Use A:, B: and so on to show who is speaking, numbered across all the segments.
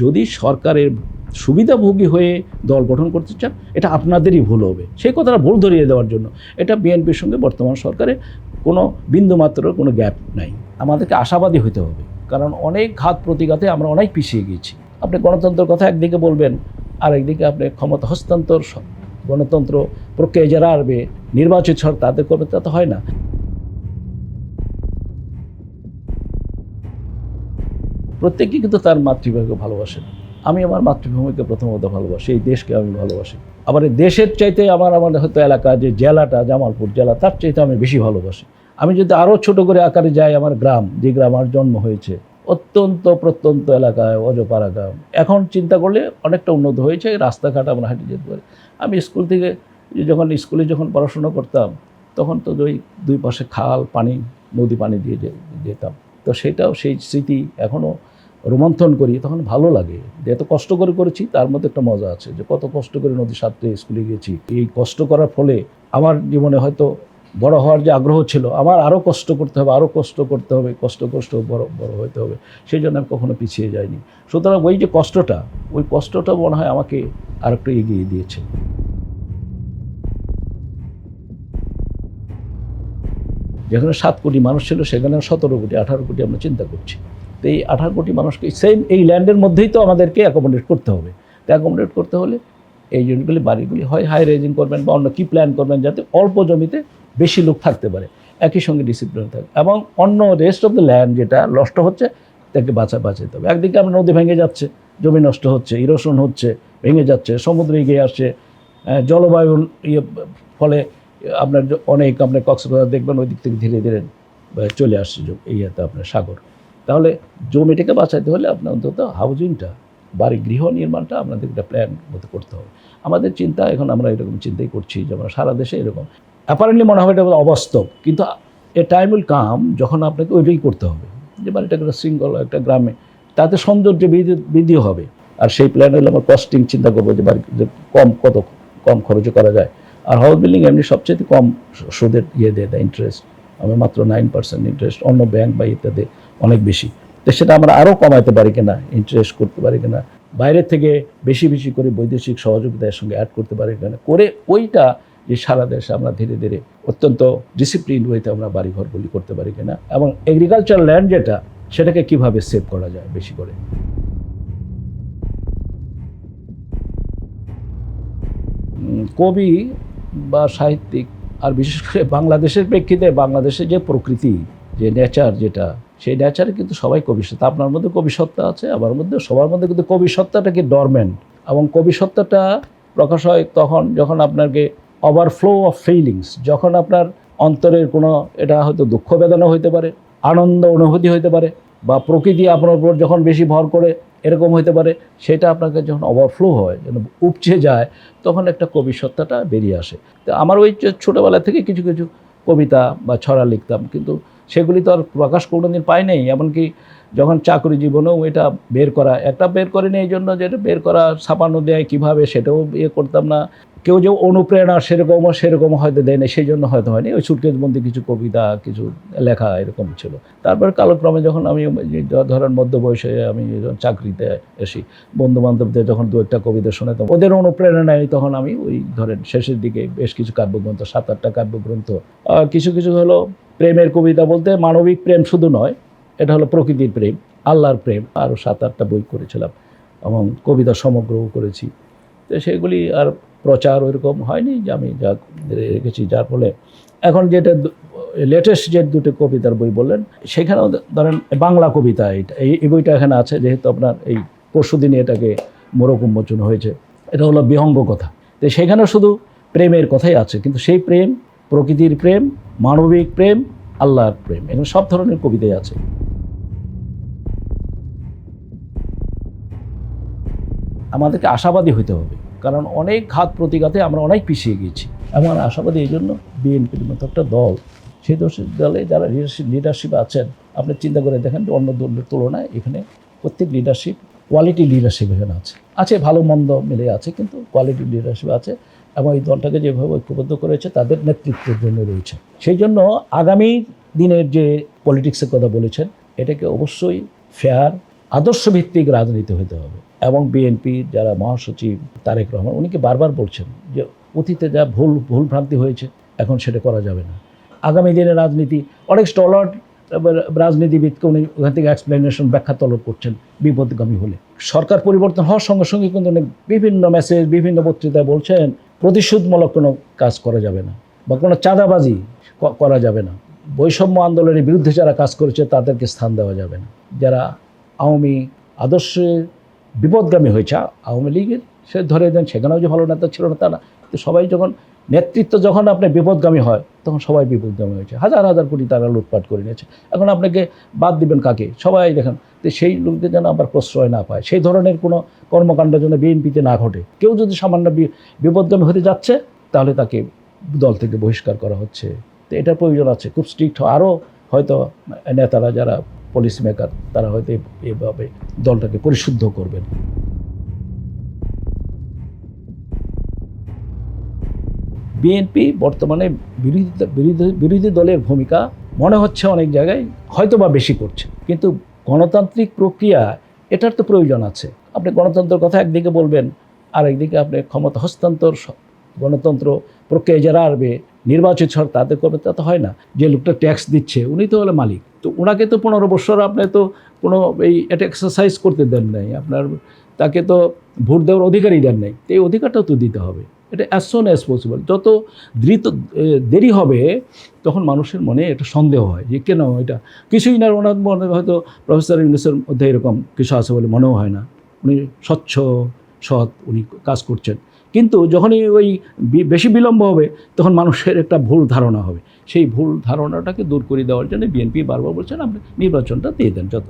A: যদি সরকারের সুবিধাভোগী হয়ে দল গঠন করতে চান, এটা আপনাদেরই ভুল হবে। সেই কথাটা ভুল ধরিয়ে দেওয়ার জন্য এটা বিএনপির সঙ্গে বর্তমান সরকারের কোনো বিন্দুমাত্র কোনো গ্যাপ নাই। আমাদেরকে আশাবাদী হতে হবে, কারণ অনেক ঘাত প্রতিঘাতে আমরা অনেক পিছিয়ে গিয়েছি। আপনি গণতন্ত্রের কথা একদিকে বলবেন, আর একদিকে আপনি ক্ষমতা হস্তান্তর, গণতন্ত্র প্রক্রিয়ায় যারা আসবে নির্বাচিত সরকার তাদের করবে, তা তো হয় না। প্রত্যেকেই কিন্তু তার মাতৃভূমিকে ভালোবাসেন। আমি আমার মাতৃভূমিকে প্রথমত ভালোবাসি, এই দেশকে আমি ভালোবাসি। আবার এই দেশের চাইতে আমার হয়তো এলাকা, যে জেলাটা জামালপুর জেলা, তার চাইতে আমি বেশি ভালোবাসি। আমি যদি আরও ছোট করে আকারে যাই, আমার গ্রাম, যে গ্রাম আমার জন্ম হয়েছে, অত্যন্ত প্রত্যন্ত এলাকায়, অজপাড়া গ্রাম, এখন চিন্তা করলে অনেকটা উন্নত হয়েছে, রাস্তাঘাট আমরা হাঁটে যেতে পারি। আমি স্কুল থেকে স্কুলে যখন পড়াশোনা করতাম, তখন তো ওই দুই পাশে খাল, পানি, নদী পানি দিয়ে যেতাম। তো সেটাও, সেই স্মৃতি এখনও রোমন্থন করি, তখন ভালো লাগে যে এত কষ্ট করে করেছি, তার মধ্যে একটা মজা আছে যে কত কষ্ট করে নদীর সাথে স্কুলে গেছি। এই কষ্ট করার ফলে আমার জীবনে হয়তো বড় হওয়ার যে আগ্রহ ছিল, আমার আরও কষ্ট করতে হবে, আরও কষ্ট করতে হবে, কষ্ট বড় হতে হবে, সেই জন্য আমি কখনো পিছিয়ে যাইনি। সুতরাং ওই যে ওই কষ্টটা মনে হয় আমাকে আর একটু এগিয়ে দিয়েছে। যেখানে 7 কোটি মানুষ ছিল, সেখানে 17 কোটি 18 কোটি আমরা চিন্তা করছি। তো এই 18 কোটি মানুষকে সেম এই ল্যান্ডের মধ্যেই তো আমাদেরকে অ্যাকোমোডেট করতে হবে। তো অ্যাকোমোডেট করতে হলে এই ইউনিটগুলি, বাড়িগুলি হয় হাই রাইজিং করবেন বা অন্য কী প্ল্যান করবেন, যাতে অল্প জমিতে বেশি লোক থাকতে পারে, একই সঙ্গে ডিসিপ্লিন থাকে, এবং অন্য রেস্ট অফ দ্য ল্যান্ড যেটা নষ্ট হচ্ছে তাকে বাঁচাতে হবে। একদিকে আমরা নদী ভেঙে যাচ্ছে, জমি নষ্ট হচ্ছে, ইরোশন হচ্ছে, ভেঙে যাচ্ছে, সমুদ্রে এগিয়ে আসছে, জলবায়ুর ফলে আপনার আপনার কক্সবাজার দেখবেন ওই দিক থেকে ধীরে ধীরে চলে আসছে আপনার সাগর। তাহলে জমিটাকে বাঁচাতে হলে আপনার অন্তত হাউজিংটা, গৃহ নির্মাণটা আপনাদের একটা প্ল্যান মতো করতে হবে। আমাদের চিন্তা এখন আমরা এরকম চিন্তাই করছি, যেমন সারা দেশে এরকম অ্যাপারেন্টলি মনে হবে এটা অবাস্তব, কিন্তু এ টাইম উইল কাম যখন আপনাকে ওইটাই করতে হবে, যে বাড়িটা একটা শৃঙ্খলা, একটা গ্রামে, তাতে সৌন্দর্য বৃদ্ধি হবে। আর সেই প্ল্যান হলে আমরা কস্টিং চিন্তা করবো, যে বাড়ি কত কম খরচে করা যায়। আর হাউস বিল্ডিং এমনি সবচেয়ে কম সুদের দেয় ইন্টারেস্ট, আমরা মাত্র 9% ইন্টারেস্ট, অন্য ব্যাংক বা ইত্যাদি অনেক বেশি। তো সেটা আমরা আরও কমাইতে পারি কিনা, ইন্টারেস্ট করতে পারি কিনা, বাইরের থেকে বেশি করে বৈদেশিক সহযোগিতার সঙ্গে অ্যাড করতে পারি কিনা, করে ওইটা যে সারা দেশে আমরা ধীরে ধীরে অত্যন্ত ডিসিপ্লিন ওয়েতে আমরা বাড়িঘরগুলি করতে পারি কিনা, এবং এগ্রিকালচার ল্যান্ড যেটা, সেটাকে কিভাবে সেভ করা যায় বেশি করে। কবি বা সাহিত্যিক, আর বিশেষ করে বাংলাদেশের প্রেক্ষিতে বাংলাদেশের যে প্রকৃতি, যে নেচার, যেটা, সেই নেচারে কিন্তু সবাই কবিসত্তা, আপনার মধ্যে কবিসত্তা আছে, আমার মধ্যে, সবার মধ্যে, কিন্তু কবিসত্তাটা কি ডরমেন্ট, এবং কবিসত্তাটা প্রকাশ হয় তখন যখন আপনাকে ওভারফ্লো অফ ফিলিংস, যখন আপনার অন্তরের কোনো, এটা হয়তো দুঃখ বেদনা হইতে পারে, আনন্দ অনুভূতি হইতে পারে, বা প্রকৃতি আপনার উপর যখন বেশি ভর করে এরকম হইতে পারে, সেটা আপনাকে যখন ওভারফ্লো হয়, যেন উপচে যায়, তখন একটা কবিসত্তাটা বেরিয়ে আসে। তো আমার ওই ছোটোবেলা থেকে কিছু কিছু কবিতা বা ছড়া লিখতাম, কিন্তু সেগুলি তো আর প্রকাশ কোনোদিন পাই নাই। এমনকি যখন চাকরি জীবনেও এটা বের করিনি, এই জন্য যে এটা বের করা, ছাপানো দেয় কীভাবে, সেটাও করতাম না। কেউ যে অনুপ্রেরণা সেরকম হয়তো দেয় না, সেই জন্য হয়তো হয়নি। ওই সুটকেসবন্দি কিছু কবিতা, কিছু লেখা এরকম ছিল। তারপর কালক্রমে যখন আমি ধরেন মধ্য বয়সে আমি চাকরিতে এসি, বন্ধুবান্ধবদের যখন 2-1টা কবিতা শোনাতাম, ওদের অনুপ্রেরণায় তখন আমি ওই ধরেন শেষের দিকে বেশ কিছু কাব্যগ্রন্থ, 7-8টা কাব্যগ্রন্থ, কিছু হলো প্রেমের কবিতা, বলতে মানবিক প্রেম শুধু নয়, এটা হলো প্রকৃতির প্রেম, আল্লাহর প্রেম, আরও 7-8টা বই করেছিলাম, এবং কবিতা সমগ্রও করেছি। তো সেগুলি আর প্রচার ওইরকম হয়নি, যে আমি যা রেখেছি, যার ফলে এখন যেটা লেটেস্ট যে 2টো কবিতার বই বললেন, সেখানেও ধরেন বাংলা কবিতা, এই বইটা এখানে আছে, যেহেতু আপনার এই পরশুদিনই এটাকে মোড়ক উন্মোচন হয়েছে। এটা হলো বিহঙ্গ কথা। তো সেখানেও শুধু প্রেমের কথাই আছে, কিন্তু সেই প্রেম, প্রকৃতির প্রেম, মানবিক প্রেম, আল্লাহর প্রেম, এখানে সব ধরনের কবিতাই আছে। আমাদেরকে আশাবাদী হতে হবে, কারণ অনেক ঘাত প্রতিঘাতে আমরা অনেক পিছিয়ে গিয়েছি। এমন আশাবাদী এই জন্য, বিএনপির মতো একটা দল, সেই দলে যারা লিডারশিপ আছেন, আপনি চিন্তা করে দেখেন অন্য দলের তুলনায় এখানে প্রত্যেক কোয়ালিটি লিডারশিপ এখানে আছে, ভালো মন্দ মিলে আছে, কিন্তু কোয়ালিটি লিডারশিপ আছে, এবং এই দলটাকে যেভাবে ঐক্যবদ্ধ করেছে তাদের নেতৃত্বের জন্য রয়েছে। সেই জন্য আগামী দিনের যে পলিটিক্সের কথা বলেছেন, এটাকে অবশ্যই ফেয়ার, আদর্শভিত্তিক রাজনীতি হতে হবে। এবং বিএনপি যারা মহাসচিব তারেক রহমান উনিকে বারবার বলছেন যে অতীতে যা ভুল ভ্রান্তি হয়েছে এখন সেটা করা যাবে না। আগামী দিনে রাজনীতি অনেক স্টলার্ড রাজনীতিবিদকে উনি ওখান থেকে এক্সপ্লেনেশন ব্যাখ্যা তলব করছেন বিপদগামী হলে। সরকার পরিবর্তন হওয়ার সঙ্গে সঙ্গে কিন্তু অনেক বিভিন্ন মেসেজ বিভিন্ন বক্তৃতায় বলছেন প্রতিশোধমূলক কোনো কাজ করা যাবে না বা কোনো চাঁদাবাজি করা যাবে না। বৈষম্য আন্দোলনের বিরুদ্ধে যারা কাজ করেছে তাদেরকে স্থান দেওয়া যাবে না। যারা আওয়ামী আদর্শের বিপদগামী হয়েছে আওয়ামী লীগের সে ধরে দেন সেখানেও যে ভালো নেতা ছিল না তা না, তো সবাই যখন নেতৃত্ব যখন আপনার বিপদগামী হয় তখন সবাই বিপদগামী হয়েছে। হাজার হাজার কোটি টাকা লুটপাট করে নিয়েছে। এখন আপনাকে বাদ দিবেন কাকে? সবাই দেখেন তো সেই লোকদের যেন আবার প্রশ্রয় না পায়, সেই ধরনের কোনো কর্মকাণ্ড যেন বিএনপিতে না ঘটে। কেউ যদি সামান্য বিপদগামী হতে যাচ্ছে তাহলে তাকে দল থেকে বহিষ্কার করা হচ্ছে। তো এটার প্রয়োজন আছে খুব স্ট্রিক্ট। আরও হয়তো নেতারা যারা পলিসি মেকার তারা হয়তো এভাবে দলটাকে পরিশুদ্ধ করবেন। বিএনপি বর্তমানে বিরোধী দলের ভূমিকা মনে হচ্ছে অনেক জায়গায় হয়তো বা বেশি করছে, কিন্তু গণতান্ত্রিক প্রক্রিয়া এটার তো প্রয়োজন আছে। আপনি গণতন্ত্রের কথা একদিকে বলবেন আর একদিকে আপনি ক্ষমতা হস্তান্তর গণতন্ত্র প্রক্রিয়ায় যারা আসবে নির্বাচিত সরকার তাদের করবে, তা তো হয় না। যে লোকটা ট্যাক্স দিচ্ছে উনি তো হলো মালিক, তো ওনাকে তো 15 বছর আপনি তো কোনো এটা এক্সারসাইজ করতে দেন নাই, আপনার তাকে তো ভোট দেওয়ার অধিকারই দেন নাই। তো এই অধিকারটাও তো দিতে হবে। এটা অ্যাজ সুন অ্যাজ পসিবল। যত দেরি হবে তখন মানুষের মনে একটা সন্দেহ হয় যে কেন এটা কিছুই না, ওনার মনে হয়তো প্রফেসর ইউনূসের মধ্যে এরকম কিছু আছে বলে মনেও হয় না। উনি স্বচ্ছ সৎ উনি কাজ করছেন, কিন্তু যখনই ওই বেশি বিলম্ব হবে তখন মানুষের একটা ভুল ধারণা হবে। সেই ভুল ধারণাটাকে দূর করে দেওয়ার জন্য বিএনপি বারবার বলছেন আপনি নির্বাচনটা দিয়ে দেন যত।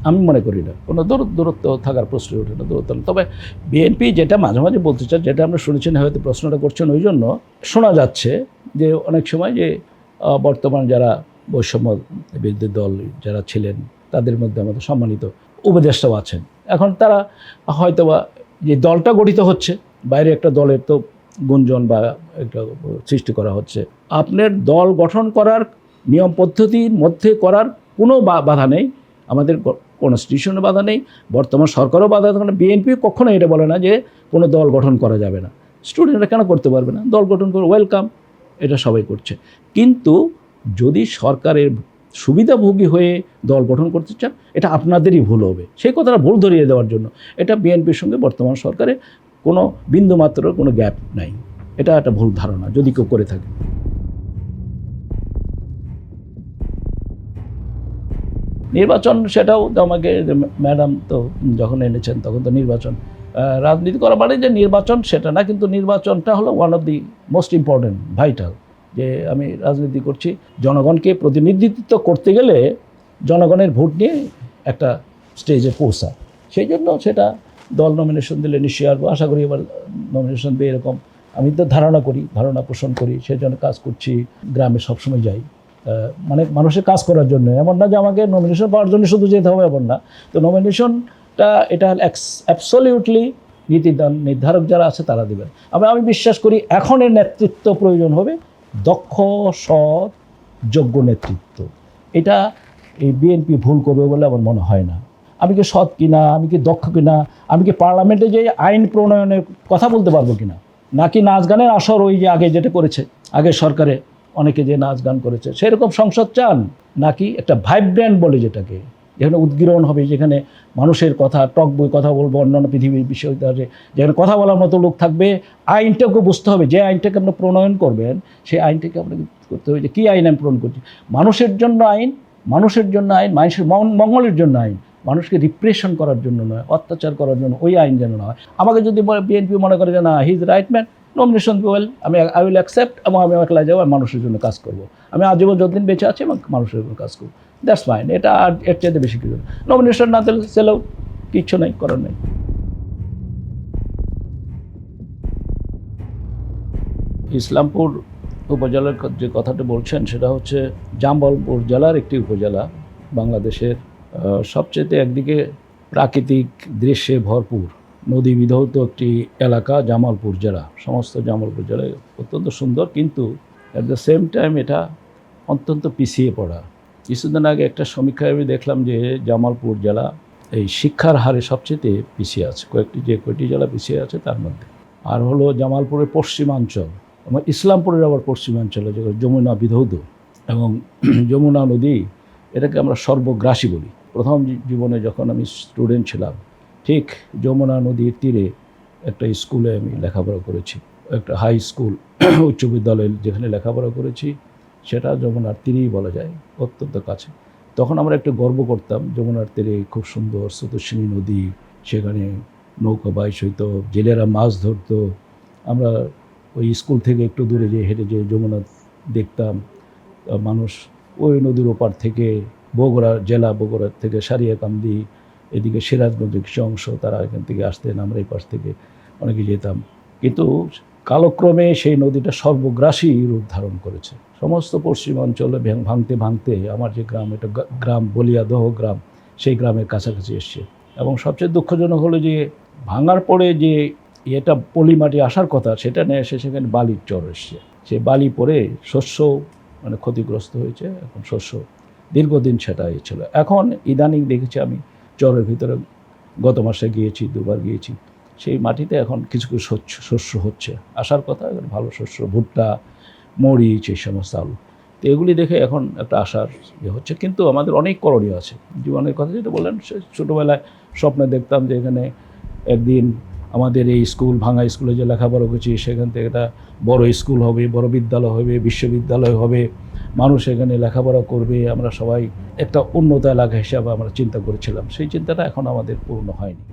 A: আমি মনে করি না কোনো দূরত্ব থাকার প্রশ্ন ওঠে না, দূরত্ব। তবে বিএনপি যেটা মাঝে মাঝে বলতে চান, যেটা আমরা শুনেছেন হয়তো প্রশ্নটা করছেন ওই জন্য শোনা যাচ্ছে যে অনেক সময় যে বর্তমান যারা বৈষম্য বিরোধী দল যারা ছিলেন তাদের মধ্যে আমাদের সম্মানিত উপদেষ্টাও আছেন। এখন তারা হয়তোবা যে দলটা গঠিত হচ্ছে বাইরে একটা দলের তো গুঞ্জন বা একটা সৃষ্টি করা হচ্ছে, আপনার দল গঠন করার নিয়ম পদ্ধতির মধ্যে করার কোনো বাধা নেই, আমাদের কনস্টিটিউশনে বাধা নেই, বর্তমান সরকারও বাধা দেয় না। বিএনপি কখনো এটা বলে না যে কোনো দল গঠন করা যাবে না। স্টুডেন্টরা কেন করতে পারবে না? দল গঠন করে ওয়েলকাম, এটা সবাই করছে। কিন্তু যদি সরকারের সুবিধাভোগী হয়ে দল গঠন করতে চান এটা আপনাদেরই ভুল হবে। সেই কথাটা ভুল ধরিয়ে দেওয়ার জন্য এটা বিএনপির সঙ্গে বর্তমান সরকারের কোনো বিন্দুমাত্র কোনো গ্যাপ নাই। এটা একটা ভুল ধারণা যদি কেউ করে থাকে। নির্বাচন সেটাও আমাকে ম্যাডাম তো যখন এনেছেন তখন তো নির্বাচন রাজনীতি করা মানে যে নির্বাচন সেটা না, কিন্তু নির্বাচনটা হলো one of the most important vital. যে আমি রাজনীতি করছি, জনগণকে প্রতিনিধিত্ব করতে গেলে জনগণের ভোট নিয়ে একটা স্টেজে পৌঁছা, সেই জন্য সেটা দল নমিনেশন দিলে নিশ্চয়ই আসবো। আশা করি এবার নমিনেশন দিয়ে এরকম আমি তো ধারণা পোষণ করি, সেই জন্য কাজ করছি। গ্রামে সবসময় যাই, মানে মানুষের কাজ করার জন্য। এমন না যে আমাকে নমিনেশন পাওয়ার জন্য শুধু যেতে হবে, এমন না। তো নমিনেশনটা এটা অ্যাবসলিউটলি নির্ধারক যারা আছে তারা দেবেন। আমি বিশ্বাস করি এখন এর নেতৃত্ব প্রয়োজন হবে দক্ষ সৎ যোগ্য নেতৃত্ব। এটা এই বিএনপি ভুল করবে বলে আমার মনে হয় না। আমি কি সৎ কিনা, আমি কি দক্ষ কিনা, আমি কি পার্লামেন্টে যে আইন প্রণয়নের কথা বলতে পারবো কিনা, নাকি নাচ গানের আসর ওই যে আগে যেটা করেছে আগে সরকারে অনেকে যে নাচ গান করেছে সেরকম সংসদ চান, নাকি একটা ভাইব্রেন্ট বলে যেটাকে, যেখানে উদ্গীরণ হবে, যেখানে মানুষের কথা টক বই কথা বলবো, অন্যান্য পৃথিবীর বিষয় যেখানে কথা বলার মতো লোক থাকবে। আইনটাকে বুঝতে হবে, যে আইনটাকে আপনি প্রণয়ন করবেন সেই আইনটাকে আপনাকে করতে হবে যে কী আইন আমি প্রণয়ন করছি। মানুষের জন্য আইন, মানুষের মঙ্গলের জন্য আইন, মানুষকে রিপ্রেশন করার জন্য নয়, অত্যাচার করার জন্য ওই আইন যেন না হয়। আমাকে যদি বিএনপি মনে করে যে না he is right man, nomination well, I will accept, এবং আমি একলা যাবো, আমি মানুষের জন্য কাজ করবো, আমি আজীবন যতদিন বেঁচে আছি এবং মানুষের জন্য কাজ করবো, দ্যাটস ফাইন। এটা আর এর চাইতে বেশি কিছু। নমিনেশন না দিলে সেলেও কিচ্ছু নাই, করার নেই। ইসলামপুর উপজেলার যে কথাটা বলছেন সেটা হচ্ছে জামালপুর জেলার একটি উপজেলা, বাংলাদেশের সবচেয়ে একদিকে প্রাকৃতিক দৃশ্যে ভরপুর নদী বিধৌত একটি এলাকা জামালপুর জেলা। সমস্ত জামালপুর জেলায় অত্যন্ত সুন্দর, কিন্তু অ্যাট দ্য সেম টাইম এটা অত্যন্ত পিছিয়ে পড়া। কিছুদিন আগে একটা সমীক্ষায় আমি দেখলাম যে জামালপুর জেলা এই শিক্ষার হারে সবচেয়ে পিছিয়ে আছে, কয়েকটি জেলা পিছিয়ে আছে তার মধ্যে। আর হলো জামালপুরের পশ্চিমাঞ্চল এবং ইসলামপুরের আবার পশ্চিমাঞ্চলে যেগুলো যমুনা বিধৌত এবং যমুনা নদী, এটাকে আমরা সর্বগ্রাসী বলি। প্রথম জীবনে যখন আমি স্টুডেন্ট ছিলাম, ঠিক যমুনা নদীর তীরে একটা স্কুলে আমি লেখাপড়া করেছি, একটা হাই স্কুল উচ্চ বিদ্যালয় যেখানে লেখাপড়া করেছি সেটা যমুনার তীরেই বলা যায়, অত্যন্ত কাছে। তখন আমরা একটু গর্ব করতাম, যমুনার তীরে খুব সুন্দর স্রোতস্বিনী নদী, সেখানে নৌকা বাইচ হইতো, জেলেরা মাছ ধরতো। আমরা ওই স্কুল থেকে একটু দূরে যে হেঁটে যে যমুনা দেখতাম, মানুষ ওই নদীর ওপার থেকে বগুড়ার থেকে সারিয়াকান্দি, এদিকে সিরাজগঞ্জের কিছু অংশ তারা এখান থেকে আসতেন, আমরা এই পাশ থেকে অনেকে যেতাম। কিন্তু কালক্রমে সেই নদীটা সর্বগ্রাসী রূপ ধারণ করেছে, সমস্ত পশ্চিমাঞ্চলে ভাঙতে ভাঙতে আমার যে গ্রাম, এটা গ্রাম বলিয়াদহ গ্রাম, সেই গ্রামের কাছাকাছি এসছে। এবং সবচেয়ে দুঃখজনক হলো যে ভাঙার পরে যে এটা পলি মাটি আসার কথা, সেটা নিয়ে এসে সেখানে বালির চর এসছে। সেই বালি পরে শস্য মানে ক্ষতিগ্রস্ত হয়েছে, এখন শস্য দীর্ঘদিন সেটা ছিল। এখন ইদানিং দেখেছি আমি চরের ভিতরে, গত মাসে গিয়েছি, 2বার গিয়েছি, সেই মাটিতে এখন কিছু কিছু শস্য হচ্ছে, আসার কথা ভালো শস্য, ভুট্টা, মরিচ, এই সমস্ত আলু। তো এগুলি দেখে এখন একটা আশার হচ্ছে। কিন্তু আমাদের অনেক করণীয় আছে। জীবনের কথা যেটা বললেন, সে ছোটোবেলায় স্বপ্নে দেখতাম যে এখানে একদিন আমাদের এই ভাঙা স্কুলে যে লেখাপড়া করছি সেখান থেকে একটা বড় স্কুল হবে, বড় বিদ্যালয় হবে, বিশ্ববিদ্যালয় হবে, মানুষ এখানে লেখাপড়া করবে, আমরা সবাই একটা উন্নত এলাকা হিসাবে আমরা চিন্তা করেছিলাম। সেই চিন্তাটা এখন আমাদের পূর্ণ হয়নি।